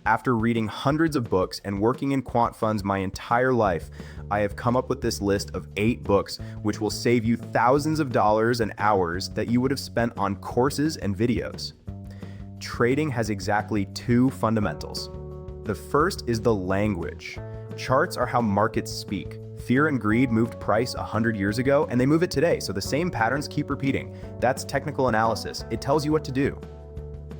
After reading hundreds of books and working in quant funds my entire life, I have come up with this list of 8 books which will save you thousands of dollars and hours that you would have spent on courses and videos. Trading has exactly 2 fundamentals. The first is the language. Charts are how markets speak. Fear and greed moved price 100 years ago, and they move it today, so the same patterns keep repeating. That's technical analysis. It tells you what to do.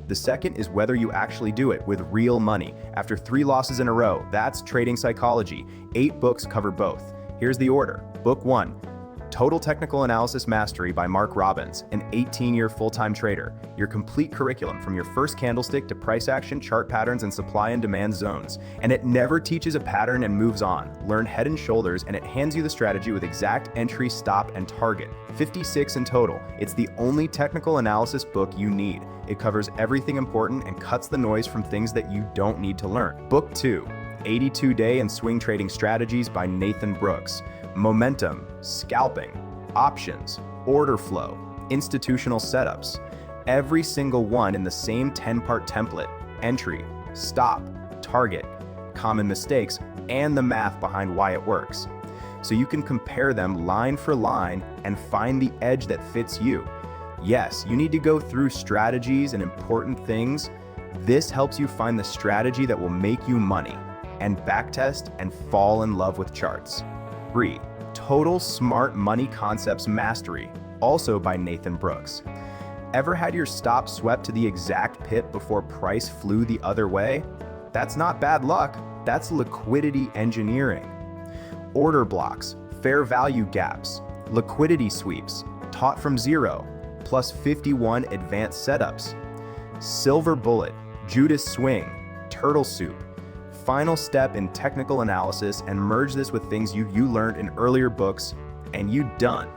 The second is whether you actually do it with real money. After 3 losses in a row, that's trading psychology. 8 books cover both. Here's the order. Book 1, Total Technical Analysis Mastery by Mark Robbins, an 18-year full-time trader. Your complete curriculum from your first candlestick to price action, chart patterns, and supply and demand zones. And it never teaches a pattern and moves on. Learn Head and Shoulders, and it hands you the strategy with exact entry, stop, and target. 56 in total. It's the only technical analysis book you need. It covers everything important and cuts the noise from things that you don't need to learn. Book 2, 82-Day and Swing Trading Strategies by Nathan Brooks. Momentum, scalping, options, order flow, institutional setups. Every single one in the same 10-part template. Entry, stop, target, common mistakes, and the math behind why it works. So you can compare them line for line and find the edge that fits you. Yes, you need to go through strategies and important things. This helps you find the strategy that will make you money and backtest and fall in love with charts. 3, Total Smart Money Concepts Mastery, also by Nathan Brooks. Ever had your stop swept to the exact pit before price flew the other way? That's not bad luck, that's liquidity engineering. Order blocks, fair value gaps, liquidity sweeps, taught from zero, plus 51 advanced setups. Silver Bullet, Judas Swing, Turtle Soup. Final step in technical analysis and merge this with things you learned in earlier books, and you done.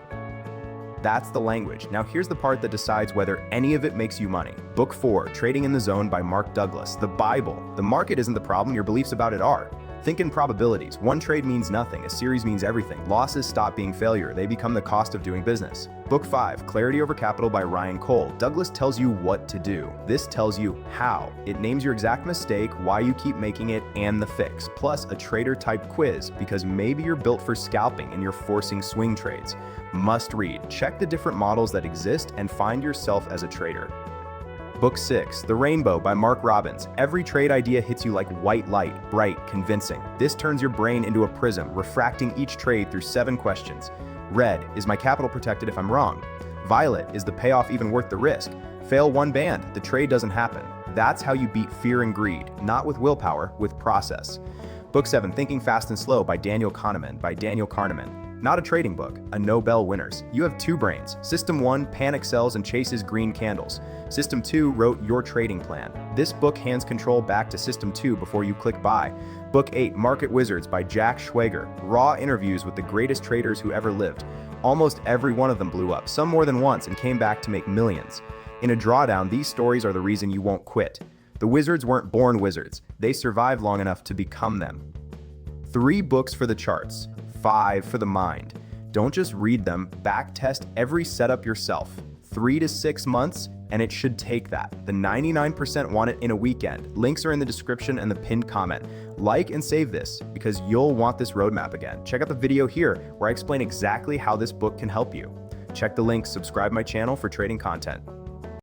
That's the language. Now here's the part that decides whether any of it makes you money. Book 4, Trading in the Zone by Mark Douglas. The Bible. The market isn't the problem, your beliefs about it are. Think in probabilities. One trade means nothing, a series means everything. Losses stop being failure, they become the cost of doing business. Book 5, Clarity Over Capital by Ryan Cole. Douglas tells you what to do. This tells you how. It names your exact mistake, why you keep making it, and the fix. Plus a trader-type quiz, because maybe you're built for scalping and you're forcing swing trades. Must read. Check the different models that exist and find yourself as a trader. Book 6, The Rainbow by Mark Robbins. Every trade idea hits you like white light, bright, convincing. This turns your brain into a prism, refracting each trade through 7 questions. Red, is my capital protected if I'm wrong? Violet, is the payoff even worth the risk? Fail one band, the trade doesn't happen. That's how you beat fear and greed, not with willpower, with process. Book 7, Thinking Fast and Slow by Daniel Kahneman. Not a trading book, a Nobel winners. You have 2 brains. System 1 panic sells and chases green candles. System 2 wrote your trading plan. This book hands control back to System 2 before you click buy. Book 8, Market Wizards by Jack Schwager. Raw interviews with the greatest traders who ever lived. Almost every one of them blew up, some more than once, and came back to make millions. In a drawdown, these stories are the reason you won't quit. The wizards weren't born wizards. They survived long enough to become them. 3 books for the charts. 5 for the mind. Don't just read them, backtest every setup yourself. 3 to 6 months, and it should take that. The 99% want it in a weekend. Links are in the description and the pinned comment. Like and save this, because you'll want this roadmap again. Check out the video here, where I explain exactly how this book can help you. Check the link, subscribe my channel for trading content.